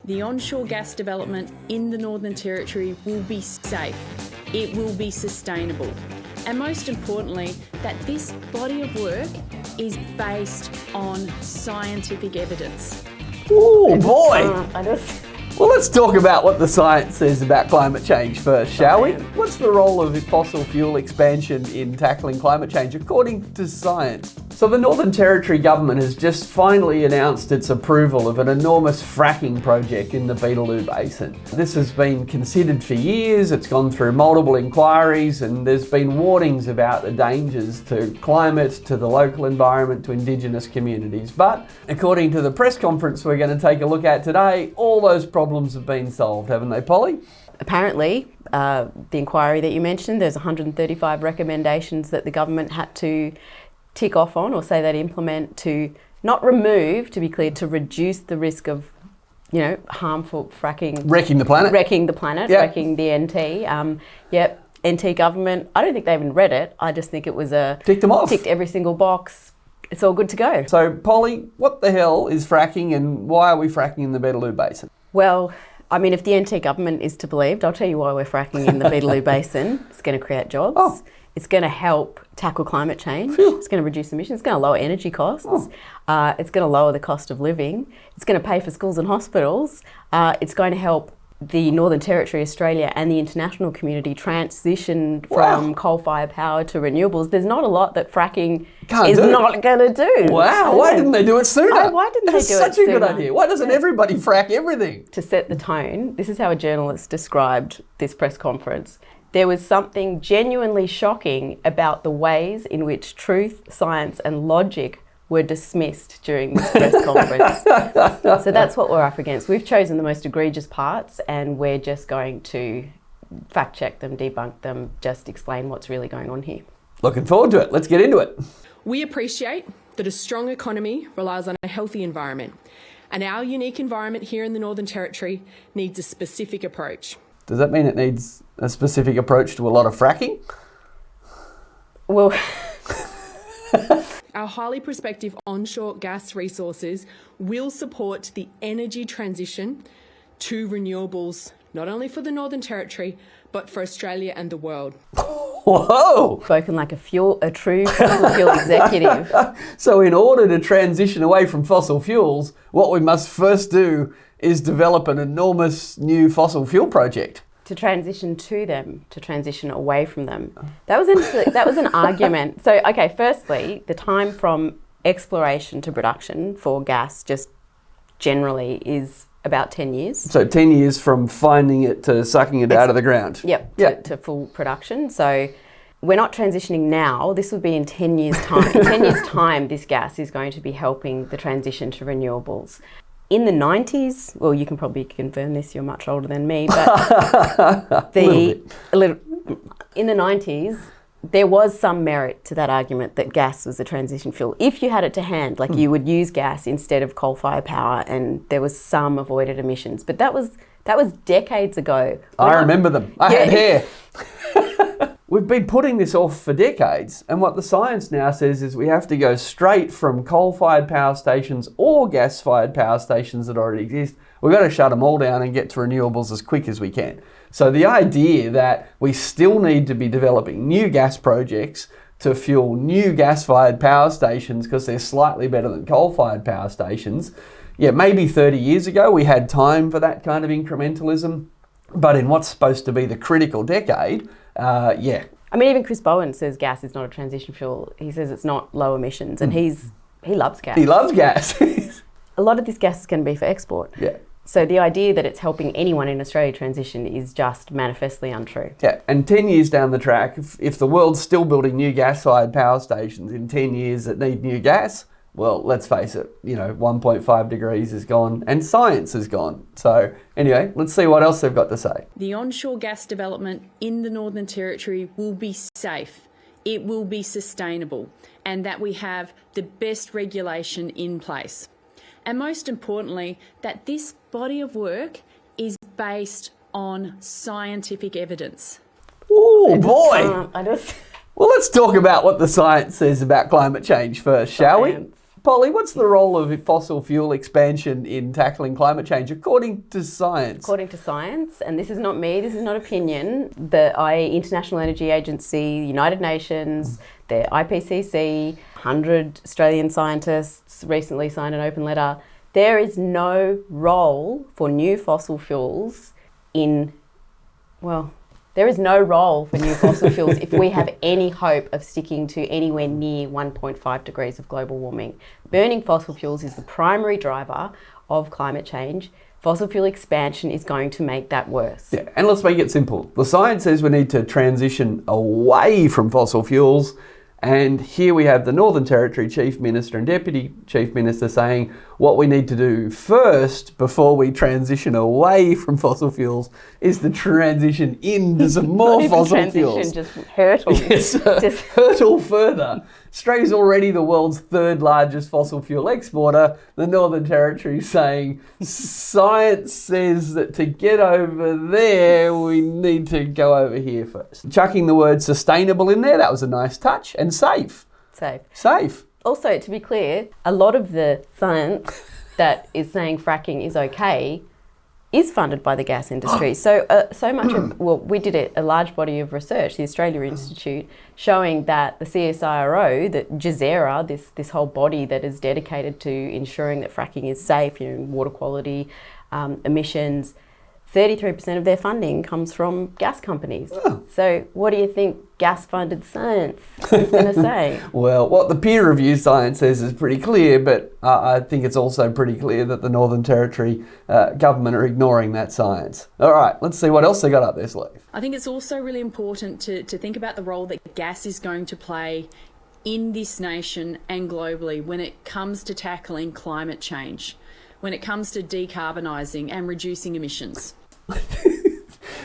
The onshore gas development in the Northern Territory will be safe, it will be sustainable, and most importantly, that this body of work is based on scientific evidence. Oh boy! Well, let's talk about what the science says about climate change first, shall we? What's the role of fossil fuel expansion in tackling climate change according to science? So the Northern Territory government has just finally announced its approval of an enormous fracking project in the Beetaloo Basin. This has been considered for years, it's gone through multiple inquiries, and there's been warnings about the dangers to climate, to the local environment, to Indigenous communities. But according to the press conference we're going to take a look at today, all those problems have been solved, haven't they, Polly? Apparently, the inquiry that you mentioned, there's 135 recommendations that the government had to tick off on or say they'd implement to not remove, to be clear, to reduce the risk of, harmful fracking. Wrecking the planet. Wrecking the planet, Yep. wrecking the NT. NT government, I don't think they even read it. I just think it was Ticked them off. Ticked every single box. It's all good to go. So, Polly, what the hell is fracking and why are we fracking in the Beetaloo Basin? Well, if the NT government is to believe, I'll tell you why we're fracking in the Beetaloo Basin. It's going to create jobs. Oh. It's going to help tackle climate change. It's going to reduce emissions. It's going to lower energy costs. It's going to lower the cost of living. It's going to pay for schools and hospitals. It's going to help the Northern Territory, Australia and the international community transition from coal-fired power to renewables. There's not a lot that fracking is not going to do. Wow, why didn't they do it sooner? Why didn't they do it sooner? That's such a good idea. Why doesn't everybody frack everything? To set the tone, this is how a journalist described this press conference. There was something genuinely shocking about the ways in which truth, science and logic were dismissed during this press conference. So that's what we're up against. We've chosen the most egregious parts and we're just going to fact check them, debunk them, just explain what's really going on here. Looking forward to it. Let's get into it. We appreciate that a strong economy relies on a healthy environment, and our unique environment here in the Northern Territory needs a specific approach. Does that mean it needs a specific approach to a lot of fracking? Well, our highly prospective onshore gas resources will support the energy transition to renewables, not only for the Northern Territory, but for Australia and the world. Whoa! Spoken like a true fossil fuel executive. So in order to transition away from fossil fuels, what we must first do is develop an enormous new fossil fuel project. To transition to them, to transition away from them. That was an argument. So, okay, firstly, the time from exploration to production for gas just generally is about 10 years. So 10 years from finding it to sucking it out of the ground. Yep, to full production. So we're not transitioning now. This will be in 10 years' time. In 10 years' time, this gas is going to be helping the transition to renewables. In the 90s, well, you can probably confirm this, you're much older than me, but in the 90s, there was some merit to that argument that gas was a transition fuel. If you had it to hand, like you would use gas instead of coal-fired power, and there was some avoided emissions. But that was decades ago. I remember them. I had hair. We've been putting this off for decades, and what the science now says is we have to go straight from coal-fired power stations or gas-fired power stations that already exist. We've got to shut them all down and get to renewables as quick as we can. So the idea that we still need to be developing new gas projects to fuel new gas-fired power stations because they're slightly better than coal-fired power stations, maybe 30 years ago we had time for that kind of incrementalism, but in what's supposed to be the critical decade, even Chris Bowen says gas is not a transition fuel. He says it's not low emissions, and he loves gas. He loves gas. A lot of this gas is going to be for export. Yeah. So the idea that it's helping anyone in Australia transition is just manifestly untrue. Yeah, and 10 years down the track, if the world's still building new gas-fired power stations in 10 years that need new gas, well, let's face it, 1.5 degrees is gone and science is gone. So anyway, let's see what else they've got to say. The onshore gas development in the Northern Territory will be safe, it will be sustainable, and that we have the best regulation in place. And most importantly, that this body of work is based on scientific evidence. Oh boy! Well, let's talk about what the science says about climate change first, shall we? Polly, what's the role of fossil fuel expansion in tackling climate change according to science? According to science, and this is not me, this is not opinion, the International Energy Agency, the United Nations, the IPCC, 100 Australian scientists recently signed an open letter. There is no role for new fossil fuels there is no role for new fossil fuels if we have any hope of sticking to anywhere near 1.5 degrees of global warming. Burning fossil fuels is the primary driver of climate change. Fossil fuel expansion is going to make that worse. Yeah, and let's make it simple. The science says we need to transition away from fossil fuels, and here we have the Northern Territory Chief Minister and Deputy Chief Minister saying what we need to do first before we transition away from fossil fuels is to transition into some more fossil fuels. Just hurtle. Yes, just hurtle further. Australia's already the world's third largest fossil fuel exporter. The Northern Territory saying science says that to get over there, we need to go over here first. Chucking the word sustainable in there, that was a nice touch. And safe. Safe. Also, to be clear, a lot of the science that is saying fracking is okay is funded by the gas industry. So much of, we did a large body of research, the Australia Institute, showing that the CSIRO, that GESERA, this whole body that is dedicated to ensuring that fracking is safe, water quality, emissions, 33% of their funding comes from gas companies. Oh. So what do you think gas-funded science is going to say? Well, what the peer review science says is pretty clear, but I think it's also pretty clear that the Northern Territory government are ignoring that science. All right, let's see what else they got up their sleeve. I think it's also really important to think about the role that gas is going to play in this nation and globally when it comes to tackling climate change, when it comes to decarbonising and reducing emissions.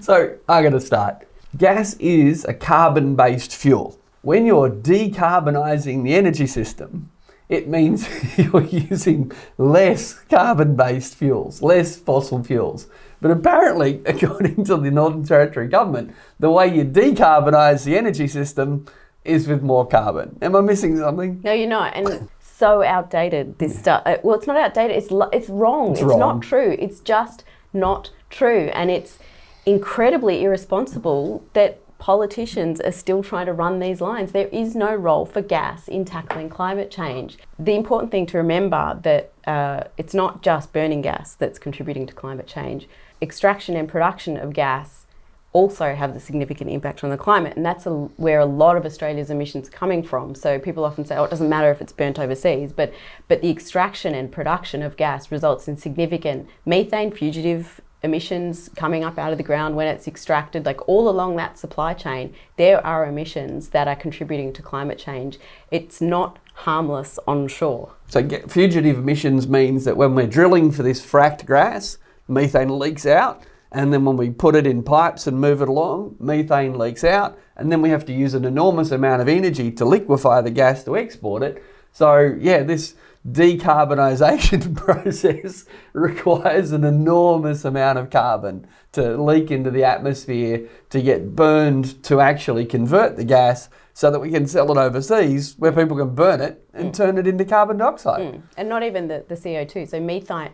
So, I'm going to start. Gas is a carbon-based fuel. When you're decarbonising the energy system, it means you're using less carbon-based fuels, less fossil fuels. But apparently, according to the Northern Territory government, the way you decarbonise the energy system is with more carbon. Am I missing something? No, you're not. And so outdated, this stuff. Well, it's not outdated, it's wrong. It's wrong. Not true. It's just not true. And it's incredibly irresponsible that politicians are still trying to run these lines. There is no role for gas in tackling climate change. The important thing to remember that it's not just burning gas that's contributing to climate change. Extraction and production of gas also have a significant impact on the climate, and that's where a lot of Australia's emissions are coming from. So people often say, it doesn't matter if it's burnt overseas, but the extraction and production of gas results in significant methane, fugitive emissions coming up out of the ground when it's extracted. Like all along that supply chain, there are emissions that are contributing to climate change. It's not harmless onshore. So fugitive emissions means that when we're drilling for this fracked gas, methane leaks out, and then when we put it in pipes and move it along, methane leaks out, and then we have to use an enormous amount of energy to liquefy the gas to export it. So yeah, this decarbonisation process requires an enormous amount of carbon to leak into the atmosphere, to get burned, to actually convert the gas so that we can sell it overseas where people can burn it and turn it into carbon dioxide. And not even the CO2. So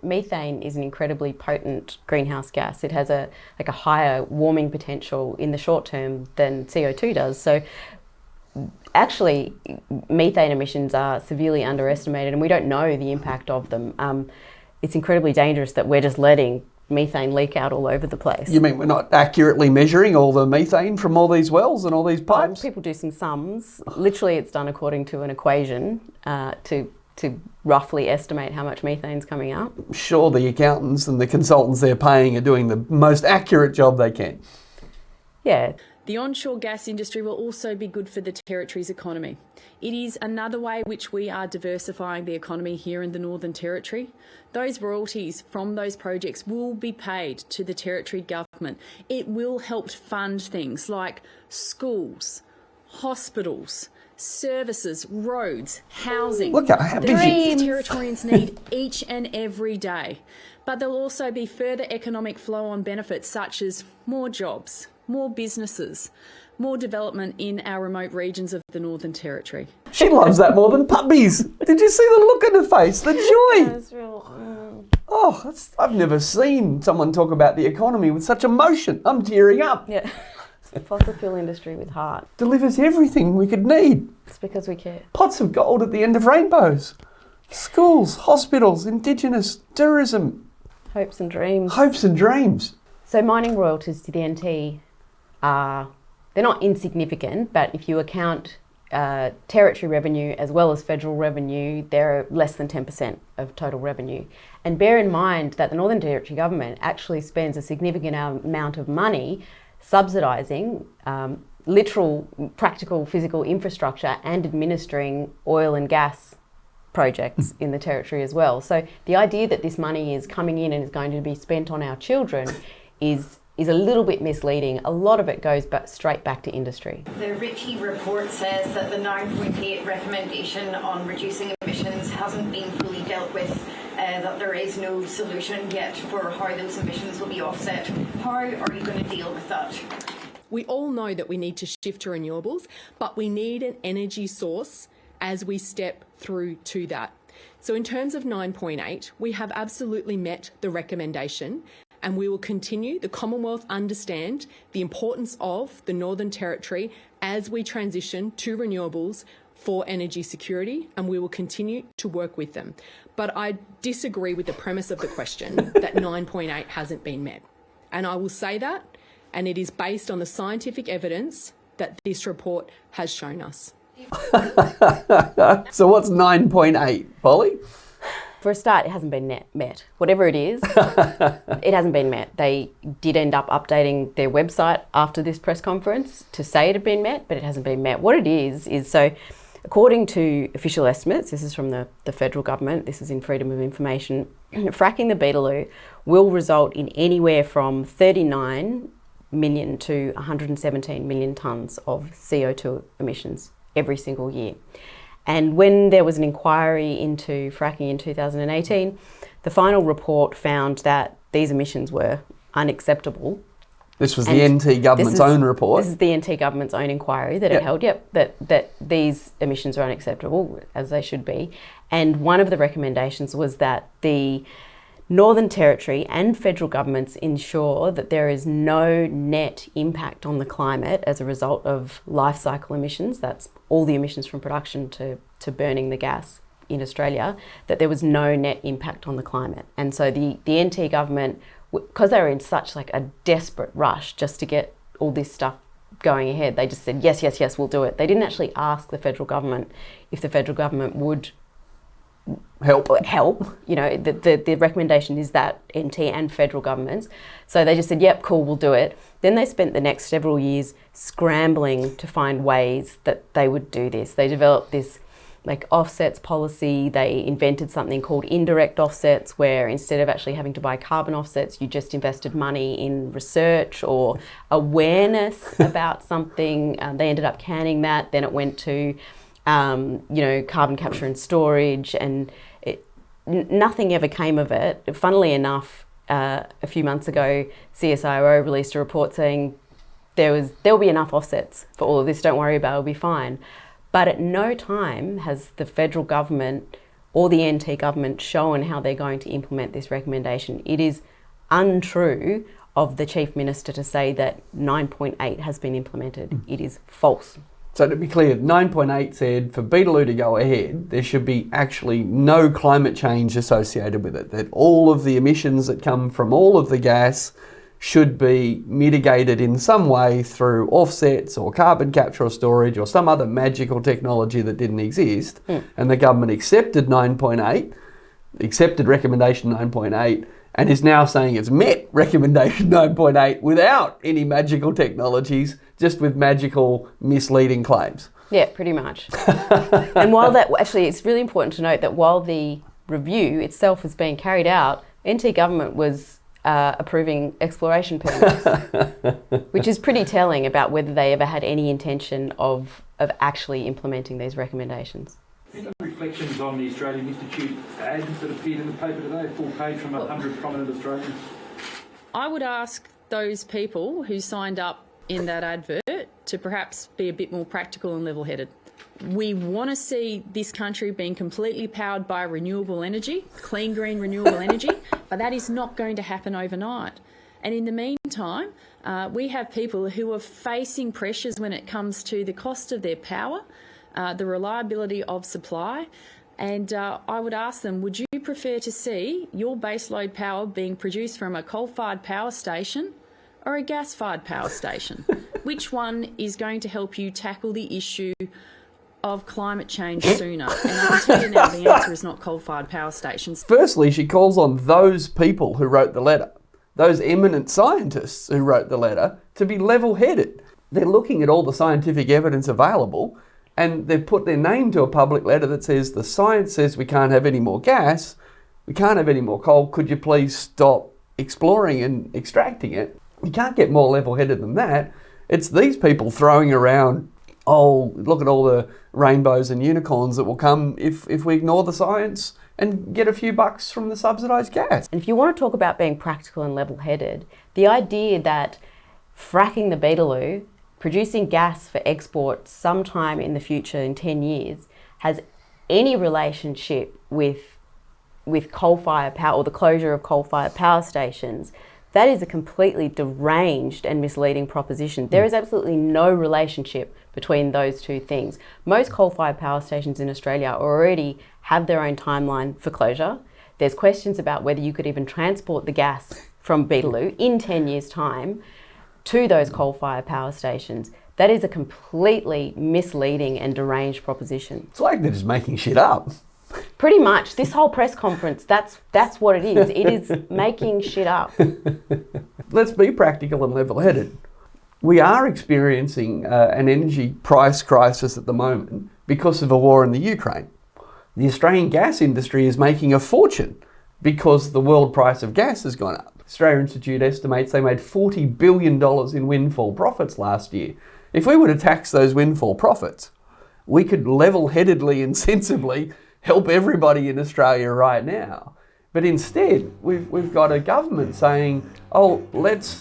methane is an incredibly potent greenhouse gas. It has a higher warming potential in the short term than CO2 does. So actually, methane emissions are severely underestimated and we don't know the impact of them. It's incredibly dangerous that we're just letting methane leak out all over the place. You mean we're not accurately measuring all the methane from all these wells and all these pipes? People do some sums. Literally, it's done according to an equation to roughly estimate how much methane's coming out. I'm sure the accountants and the consultants they're paying are doing the most accurate job they can. Yeah. The onshore gas industry will also be good for the Territory's economy. It is another way which we are diversifying the economy here in the Northern Territory. Those royalties from those projects will be paid to the Territory government. It will help fund things like schools, hospitals, services, roads, housing. Look at how busy Territorians need each and every day. But there'll also be further economic flow-on benefits such as more jobs, more businesses, more development in our remote regions of the Northern Territory. She loves that more than puppies. Did you see the look on her face? The joy. That's real. I've never seen someone talk about the economy with such emotion. I'm tearing up. Yeah. Fossil fuel industry with heart. Delivers everything we could need. It's because we care. Pots of gold at the end of rainbows. Schools, hospitals, Indigenous, tourism. Hopes and dreams. Hopes and dreams. So mining royalties to the NT they're not insignificant, but if you account territory revenue as well as federal revenue, they're less than 10% of total revenue. And bear in mind that the Northern Territory government actually spends a significant amount of money subsidising literal, practical, physical infrastructure and administering oil and gas projects in the territory as well. So the idea that this money is coming in and is going to be spent on our children is a little bit misleading. A lot of it goes straight back to industry. The Ritchie report says that the 9.8 recommendation on reducing emissions hasn't been fully dealt with, that there is no solution yet for how those emissions will be offset. How are you going to deal with that? We all know that we need to shift to renewables, but we need an energy source as we step through to that. So in terms of 9.8, we have absolutely met the recommendation, and we will continue. The Commonwealth understand the importance of the Northern Territory as we transition to renewables for energy security, and we will continue to work with them. But I disagree with the premise of the question that 9.8 hasn't been met. And I will say that, and it is based on the scientific evidence that this report has shown us. So what's 9.8, Polly? For a start, it hasn't been met. Whatever it is, it hasn't been met. They did end up updating their website after this press conference to say it had been met, but it hasn't been met. What it is so according to official estimates, this is from the federal government, this is in Freedom of Information, fracking the Beetaloo will result in anywhere from 39 million to 117 million tonnes of CO2 emissions every single year. And when there was an inquiry into fracking in 2018, the final report found that these emissions were unacceptable. This was the NT government's own report. This is the NT government's own inquiry that it held, that these emissions are unacceptable, as they should be. And one of the recommendations was that the Northern Territory and federal governments ensure that there is no net impact on the climate as a result of life cycle emissions, that's all the emissions from production to burning the gas in Australia, that there was no net impact on the climate. And so the NT government, because they were in such like a desperate rush just to get all this stuff going ahead, they just said, yes, we'll do it. They didn't actually ask the federal government if the federal government would help. You know, the recommendation is that NT and federal governments. So they just said, yep, cool, we'll do it. Then they spent the next several years scrambling to find ways that they would do this. They developed this like offsets policy. They invented something called indirect offsets, where instead of actually having to buy carbon offsets, you just invested money in research or awareness about something. They ended up canning that. Then it went to carbon capture and storage, and nothing ever came of it. Funnily enough, a few months ago, CSIRO released a report saying there'll be enough offsets for all of this, don't worry about it, it'll be fine. But at no time has the federal government or the NT government shown how they're going to implement this recommendation. It is untrue of the Chief Minister to say that 9.8 has been implemented. It is false. So to be clear, 9.8 said for Beetaloo to go ahead, there should be actually no climate change associated with it. That all of the emissions that come from all of the gas should be mitigated in some way through offsets or carbon capture or storage or some other magical technology that didn't exist. And the government accepted 9.8, accepted recommendation 9.8, and is now saying it's met recommendation 9.8 without any magical technologies, just with magical misleading claims. Yeah, pretty much. And while that, actually, it's really important to note that while the review itself was being carried out, NT government was approving exploration permits, which is pretty telling about whether they ever had any intention of actually implementing these recommendations. Reflections on the Australian Institute ads that appeared in the paper today, full page from 100 prominent Australians. I would ask those people who signed up in that advert to perhaps be a bit more practical and level-headed. We want to see this country being completely powered by renewable energy, clean, green, renewable energy, but that is not going to happen overnight. And in the meantime, we have people who are facing pressures when it comes to the cost of their power, the reliability of supply, and I would ask them, would you prefer to see your baseload power being produced from a coal-fired power station or a gas-fired power station? Which one is going to help you tackle the issue of climate change sooner? And I can tell you now the answer is not coal-fired power stations. Firstly, she calls on those people who wrote the letter, those eminent scientists who wrote the letter, to be level-headed. They're looking at all the scientific evidence available, and they've put their name to a public letter that says, the science says we can't have any more gas, we can't have any more coal, could you please stop exploring and extracting it? You can't get more level-headed than that. It's these people throwing around, oh, look at all the rainbows and unicorns that will come if we ignore the science and get a few bucks from the subsidised gas. And if you want to talk about being practical and level-headed, the idea that fracking the Beetaloo, producing gas for export sometime in the future in 10 years, has any relationship with coal-fired power or the closure of coal-fired power stations, that is a completely deranged and misleading proposition. There is absolutely no relationship between those two things. Most coal-fired power stations in Australia already have their own timeline for closure. There's questions about whether you could even transport the gas from Beetaloo in 10 years' time to those coal-fired power stations. That is a completely misleading and deranged proposition. It's like they're just making shit up. Pretty much. This whole press conference, that's what it is. It is making shit up. Let's be practical and level-headed. We are experiencing an energy price crisis at the moment because of a war in the Ukraine. The Australian gas industry is making a fortune because the world price of gas has gone up. Australia Institute estimates they made $40 billion in windfall profits last year. If we were to tax those windfall profits, we could level-headedly and sensibly help everybody in Australia right now. But instead, we've got a government saying, oh,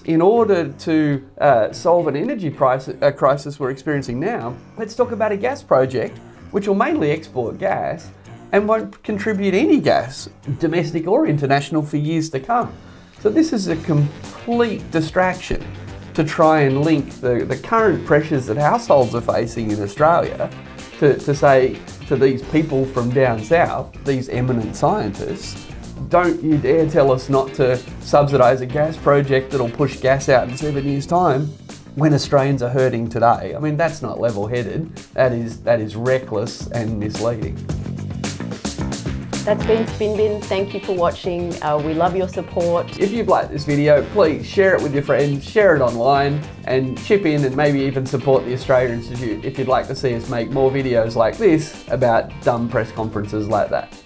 in order to solve an energy crisis we're experiencing now, let's talk about a gas project which will mainly export gas and won't contribute any gas, domestic or international, for years to come. So this is a complete distraction to try and link the current pressures that households are facing in Australia to say to these people from down south, these eminent scientists, don't you dare tell us not to subsidise a gas project that'll push gas out in 7 years' time when Australians are hurting today. I mean, that's not level-headed. That is reckless and misleading. That's been Spin Bin. Thank you for watching. We love your support. If you've liked this video, please share it with your friends, share it online, and chip in and maybe even support the Australia Institute if you'd like to see us make more videos like this about dumb press conferences like that.